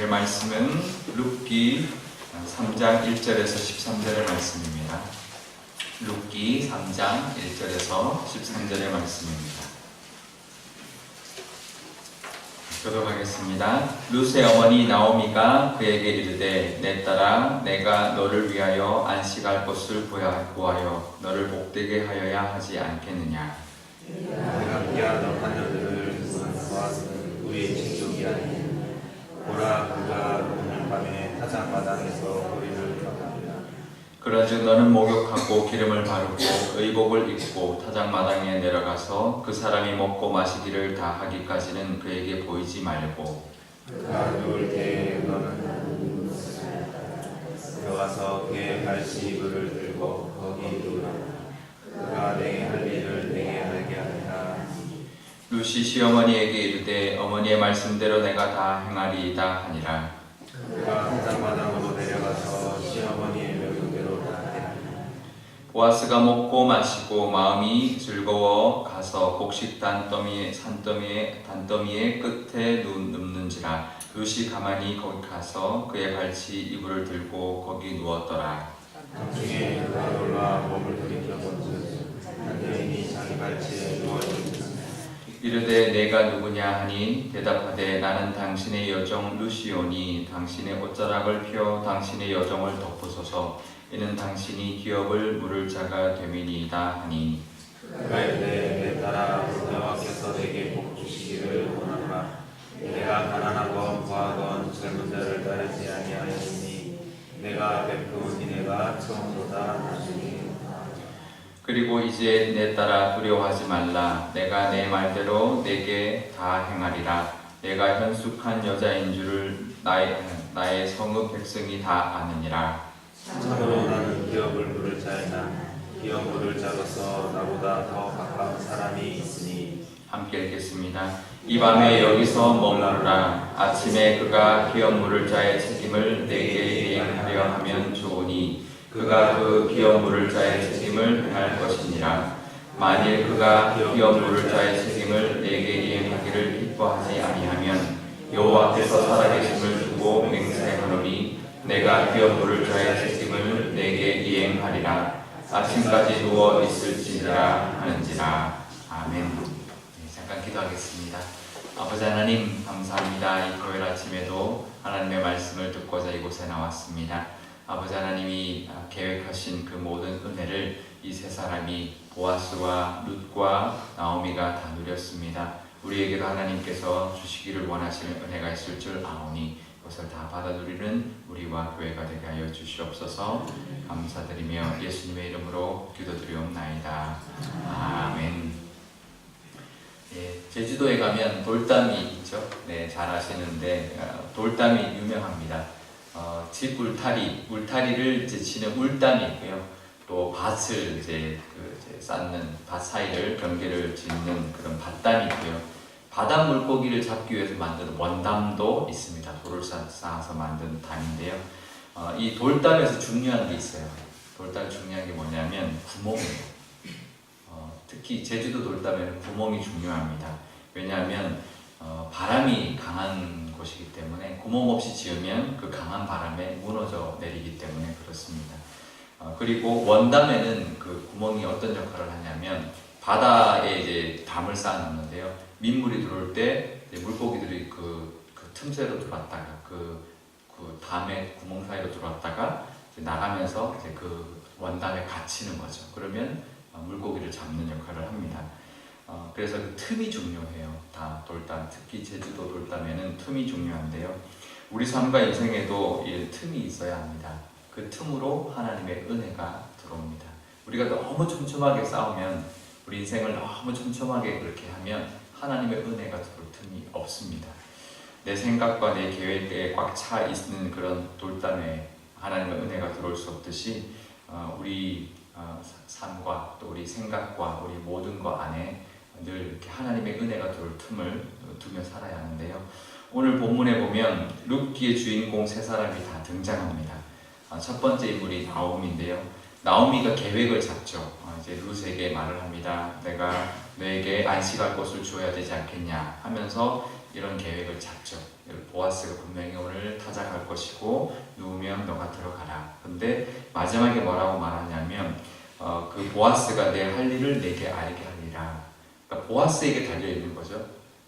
오늘 말씀은 룻기 3장 1절에서 13절의 말씀입니다. 룻기 3장 1절에서 13절의 말씀입니다. 교독하겠습니다. 룻의 어머니 나오미가 그에게 이르되 내 딸아 내가 너를 위하여 안식할 곳을 구하여 너를 복되게 하여야 하지 않겠느냐. 내가 피하던 하늘들을 보았으니 우리의 친족이 아니니 보라 그가 오늘 밤에 타작마당에서 우리를 펴갑니다. 그런즉 너는 목욕하고 기름을 바르고 의복을 입고 타작마당에 내려가서 그 사람이 먹고 마시기를 다 하기까지는 그에게 보이지 말고 그가 누울 때에 너는 들어가서 그의 발시이불을 들고 거기 누우라. 그가 내게 할 일을 내게 알게 하리라. 룻이 시어머니에게 이르되 어머니의 말씀대로 내가 다 행하리이다 하니라. 그가 타작마당으로 내려가서 시어머니의 명령대로 다 하리라. 보아스가 먹고 마시고 마음이 즐거워 가서 곡식 단더미의 단더미의 끝에 눕는지라. 룻이 가만히 거기 가서 그의 발치 이불을 들고 거기 누웠더라. 중에 그가 놀라 몸을 돌이켜본즉 한 여인이 자기 발치에 누워있는지라. 이르되 내가 누구냐 하니 대답하되 나는 당신의 여종 룻이오니 당신의 옷자락을 펴 당신의 여종을 덮으소서. 이는 당신이 기업을 물을 자가 됨이니이다 하니 그가 이르되 내 딸아 여호와께서 내게 복 주시기를 원하노라. 내가 가난하건 부하건 젊은 자를 따르지 아니하였으니 내가 베푼 이내가 처음보다 나중에. 그리고 이제 내 딸아 두려워하지 말라. 내가 내 말대로 내게 다 행하리라. 내가 현숙한 여자인 줄을 나의 성읍 백성이 다 아느니라. 참으로 나는 기업을 물을 자이나 기업 물을 자로서 나보다 더 가까운 사람이 있으니. 함께 읽겠습니다. 이 밤에 여기서 머무르라. 아침에 그가 기업 물을 자의 책임을 내게 이행하려 하면 좋으니 그가 그 기업 물을 자의 책임을 행할 것이니라. 만일 그가 기업 물을 자의 책임을 내게 이행하기를 기뻐하지 아니하면 여호와께서 살아계심을 두고 맹세하노니 내가 기업 물을 자의 책임을 내게 이행하리라. 아침까지 누워 있을지니라 하는지라. 아멘. 잠깐 기도하겠습니다. 아버지 하나님 감사합니다. 이 토요일 아침에도 하나님의 말씀을 듣고자 이곳에 나왔습니다. 아버지 하나님이 계획하신 그 모든 은혜를 이 세 사람이 보아스와 룻과 나오미가 다 누렸습니다. 우리에게도 하나님께서 주시기를 원하시는 은혜가 있을 줄 아오니 그것을 다 받아 누리는 우리와 교회가 되게 하여 주시옵소서. 감사드리며 예수님의 이름으로 기도드리옵나이다. 아멘. 예, 제주도에 가면 돌담이 있죠. 네, 잘 아시는데 돌담이 유명합니다. 집 울타리를 이제 치는 울담이 있고요. 또 밭을 이제 쌓는 밭 사이를 경계를 짓는 그런 밭담이 있고요. 바닷 물고기를 잡기 위해서 만든 원담도 있습니다. 돌을 쌓아서 만든 담인데요. 이 돌담에서 중요한 게 있어요. 돌담 중요한 게 뭐냐면 구멍이에요. 특히 제주도 돌담에는 구멍이 중요합니다. 왜냐하면 바람이 강한 곳이기 때문에 구멍 없이 지으면 그 강한 바람에 무너져 내리기 때문에 그렇습니다. 그리고 원담에는 그 구멍이 어떤 역할을 하냐면 바다에 이제 담을 쌓아놓는데요. 민물이 들어올 때 물고기들이 그 틈새로 들어왔다가 그 담의 구멍 사이로 들어왔다가 이제 나가면서 이제 그 원담에 갇히는 거죠. 그러면 물고기를 잡는 역할을 합니다. 그래서 그 틈이 중요해요. 다 돌담, 특히 제주도 돌담에는 틈이 중요한데요. 우리 삶과 인생에도 이 틈이 있어야 합니다. 그 틈으로 하나님의 은혜가 들어옵니다. 우리가 너무 촘촘하게 싸우면 우리 인생을 너무 촘촘하게 그렇게 하면 하나님의 은혜가 들어올 틈이 없습니다. 내 생각과 내 계획에 꽉 차 있는 그런 돌담에 하나님의 은혜가 들어올 수 없듯이 우리 삶과 또 우리 생각과 우리 모든 것 안에 늘 이렇게 하나님의 은혜가 들어올 틈을 두며 살아야 하는데요. 오늘 본문에 보면 룻기의 주인공 세 사람이 다 등장합니다. 첫 번째 인물이 나오미인데요. 나오미가 계획을 잡죠. 이제 룻에게 말을 합니다. 내가 너에게 안식할 곳을 주어야 되지 않겠냐 하면서 이런 계획을 잡죠. 보아스가 분명히 오늘 타작할 것이고 누우면 너가 들어가라. 근데 마지막에 뭐라고 말하냐면 그 보아스가 내 할 일을 내게 알게 하리라. 그러니까 보아스에게 달려있는 거죠.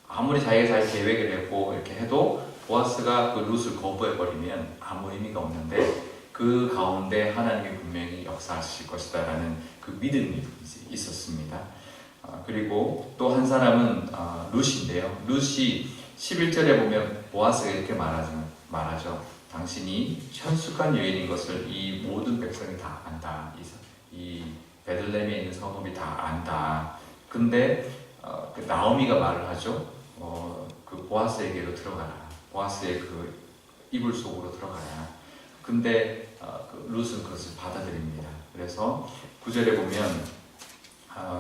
아무리 자기가 잘 계획을 했고 이렇게 해도 보아스가 그 룻을 거부해버리면 아무 의미가 없는데 그 가운데 하나님이 분명히 역사하실 것이다 라는 그 믿음이 있었습니다. 그리고 또 한 사람은 룻인데요. 룻이 11절에 보면 보아스가 이렇게 말하죠. 당신이 현숙한 여인인 것을 이 모든 백성이 다 안다. 이 베들레헴에 있는 성읍이 다 안다. 근데 그 나오미가 말을 하죠. 그 보아스에게로 들어가라. 보아스의 그 이불 속으로 들어가라. 근데 그 룻은 그것을 받아들입니다. 그래서 9절에 보면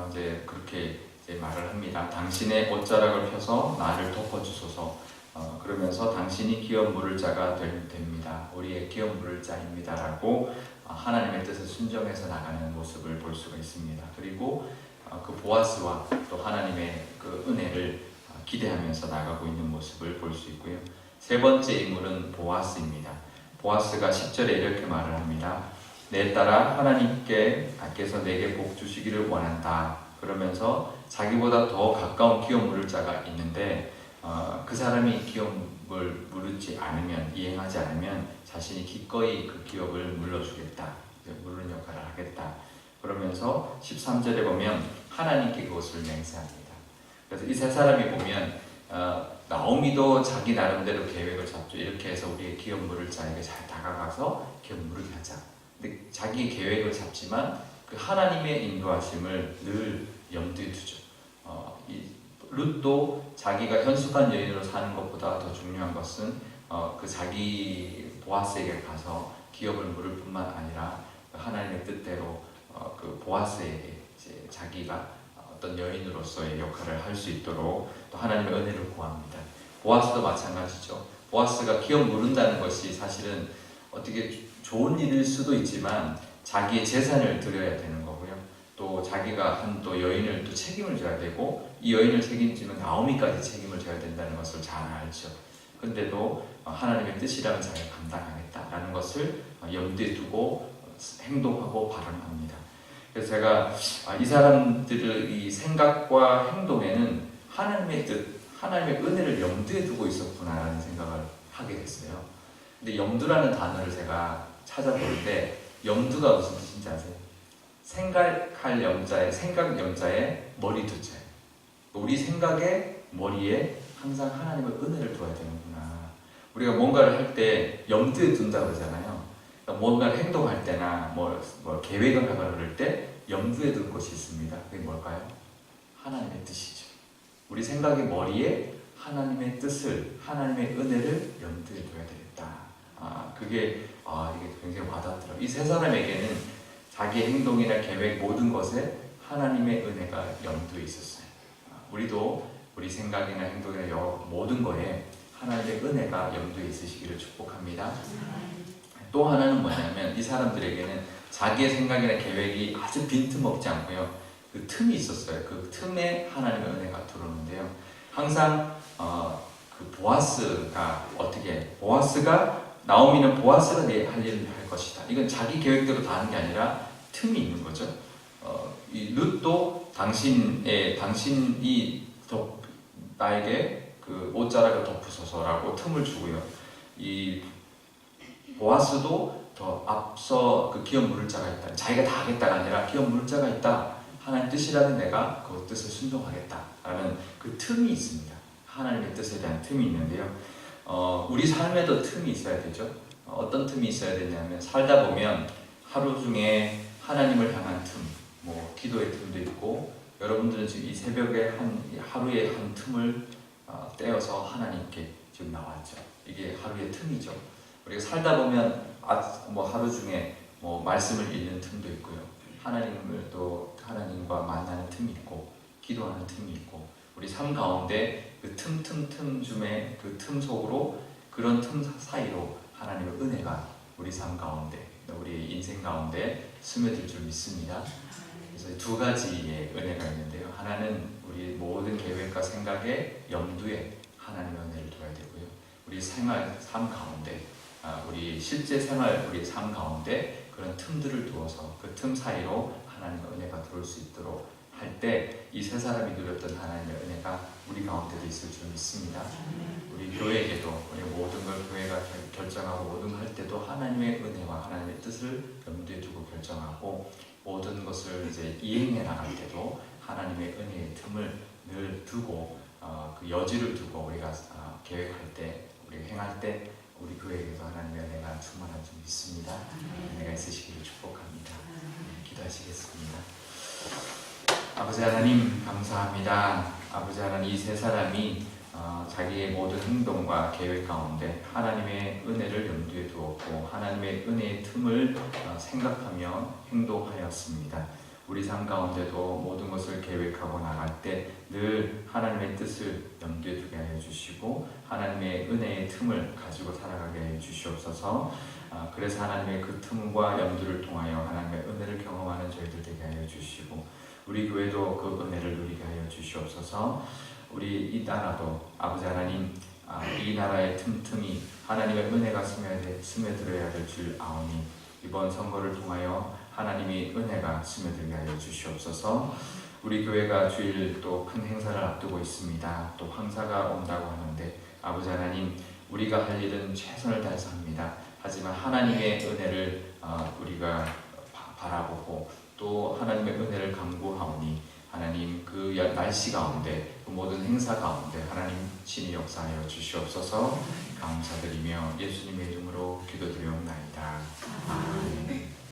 이제 그렇게 이제 말을 합니다. 당신의 옷자락을 펴서 나를 덮어주소서. 그러면서 당신이 기업 물을 자가 됩니다. 우리의 기업 물을 자입니다라고 하나님의 뜻을 순종해서 나가는 모습을 볼 수가 있습니다. 그리고 그 보아스와 또 하나님의 그 은혜를 기대하면서 나가고 있는 모습을 볼 수 있고요. 세 번째 인물은 보아스입니다. 보아스가 10절에 이렇게 말을 합니다. 내 딸아 하나님께서 내게 복 주시기를 원한다. 그러면서 자기보다 더 가까운 기업 물을 자가 있는데 그 사람이 기업을 물지 않으면, 이행하지 않으면 자신이 기꺼이 그 기업을 물러주겠다. 물는 역할을 하겠다. 그러면서 13절에 보면 하나님께 그것을 맹세합니다. 그래서 이 세 사람이 보면 나오미도 자기 나름대로 계획을 잡죠. 이렇게 해서 우리의 기업 물을 자에게 잘 다가가서 기업 물게 하자. 근데 자기 계획을 잡지만 그 하나님의 인도하심을 늘 염두에 두죠. 이 룻도 자기가 현숙한 여인으로 사는 것보다 더 중요한 것은 그 자기 보아스에게 가서 기업을 물을 뿐만 아니라 하나님의 뜻대로 그 보아스에게 이제 자기가 어떤 여인으로서의 역할을 할 수 있도록 또 하나님의 은혜를 구합니다. 보아스도 마찬가지죠. 보아스가 기업 물은다는 것이 사실은 어떻게 좋은 일일 수도 있지만 자기의 재산을 드려야 되는 거고요. 또 자기가 한 또 여인을 또 책임을 져야 되고 이 여인을 책임지면 나오미까지 책임을 져야 된다는 것을 잘 알죠. 근데도 하나님의 뜻이라면 자기가 감당하겠다라는 것을 염두에 두고 행동하고 발언합니다. 그래서 제가 이 사람들의 이 생각과 행동에는 하나님의 뜻, 하나님의 은혜를 염두에 두고 있었구나라는 생각을 하게 됐어요. 근데 염두라는 단어를 제가 찾아보는데 염두가 무슨 뜻인지 아세요? 생각할 염자에, 생각 염자에 머리 두자예요. 우리 생각에 머리에 항상 하나님의 은혜를 두어야 되는구나. 우리가 뭔가를 할 때 염두에 둔다고 그러잖아요. 그러니까 뭔가를 행동할 때나 뭐 계획을 하거나 그럴 때 염두에 둘 것이 있습니다. 그게 뭘까요? 하나님의 뜻이죠. 우리 생각의 머리에 하나님의 뜻을, 하나님의 은혜를 염두에 둬야 되겠다. 이게 굉장히 와닿더라고요. 이 세 사람에게는 자기의 행동이나 계획 모든 것에 하나님의 은혜가 염두에 있었어요. 우리도 우리 생각이나 행동이나 모든 거에 하나님의 은혜가 염두에 있으시기를 축복합니다. 또 하나는 뭐냐면 이 사람들에게는 자기의 생각이나 계획이 아주 빈틈없지 않고요. 그 틈이 있었어요. 그 틈에 하나님의 은혜가 들어오는데요. 항상 그 보아스가 나오미는 보아스가 내 할 일을 할 것이다. 이건 자기 계획대로 다 하는 게 아니라 틈이 있는 거죠. 이 룻도 당신이 나에게 그 옷자락을 덮으소서라고 틈을 주고요. 이 보아스도 더 앞서 그 기업 물을 자가 있다. 자기가 다 하겠다가 아니라 기업 물을 자가 있다. 하나님 뜻이라면 내가 그 뜻을 순종하겠다라는 그 틈이 있습니다. 하나님의 뜻에 대한 틈이 있는데요. 우리 삶에도 틈이 있어야 되죠. 어떤 틈이 있어야 되냐면 살다 보면 하루 중에 하나님을 향한 틈, 기도의 틈도 있고 여러분들은 지금 이 새벽에 하루에 한 틈을 떼어서 하나님께 지금 나왔죠. 이게 하루의 틈이죠. 우리가 살다 보면 하루 중에 말씀을 읽는 틈도 있고요. 하나님과 만나는 틈이 있고 기도하는 틈이 있고 우리 삶 가운데 그 틈 중에 그 틈 속으로 그런 틈 사이로 하나님의 은혜가 우리 삶 가운데 우리 인생 가운데 스며들 줄 믿습니다. 그래서 두 가지의 은혜가 있는데요. 하나는 우리 모든 계획과 생각에 염두에 하나님의 은혜를 둬야 되고요. 우리 생활, 삶 가운데, 우리 실제 생활, 우리 삶 가운데 그런 틈들을 두어서 그 틈 사이로 하나님의 은혜가 들어올 수 있도록 할 때 이 세 사람이 누렸던 하나님의 은혜가 우리 가운데도 있을 줄 믿습니다. 우리 교회에게도 우리 모든 걸 교회가 결정하고 모든 걸 할 때도 하나님의 은혜와 하나님의 뜻을 염두에 두고 결정하고 모든 것을 이제 이행해 나갈 때도 하나님의 은혜의 틈을 늘 두고 그 여지를 두고 우리가 계획할 때, 우리 행할 때 우리 교회에게도 하나님의 은혜가 충만한 줄 믿습니다. 은혜가 있으시기를 축복합니다. 기도하시겠습니다. 아버지 하나님 감사합니다. 아버지 하나님 이 세 사람이 자기의 모든 행동과 계획 가운데 하나님의 은혜를 염두에 두었고 하나님의 은혜의 틈을 생각하며 행동하였습니다. 우리 삶 가운데도 모든 것을 계획하고 나갈 때 늘 하나님의 뜻을 염두에 두게 하여 주시고 하나님의 은혜의 틈을 가지고 살아가게 하여 주시옵소서. 그래서 하나님의 그 틈과 염두를 통하여 하나님의 은혜를 경험하는 저희들 되게 하여 주시고 우리 교회도 그 은혜를 누리게 하여 주시옵소서. 우리 이 나라도 아버지 하나님 이 나라의 틈틈이 하나님의 은혜가 스며들어야 될 줄 아오니 이번 선거를 통하여 하나님이 은혜가 스며들게 하여 주시옵소서. 우리 교회가 주일 또 큰 행사를 앞두고 있습니다. 또 황사가 온다고 하는데 아버지 하나님 우리가 할 일은 최선을 다해서 합니다. 하지만 하나님의 은혜를 우리가 바라보고 또 하나님의 은혜를 간구하오니 하나님 그 날씨 가운데 그 모든 행사 가운데 하나님 친히 역사하여 주시옵소서. 감사드리며 예수님의 이름으로 기도드리옵나이다. 아멘.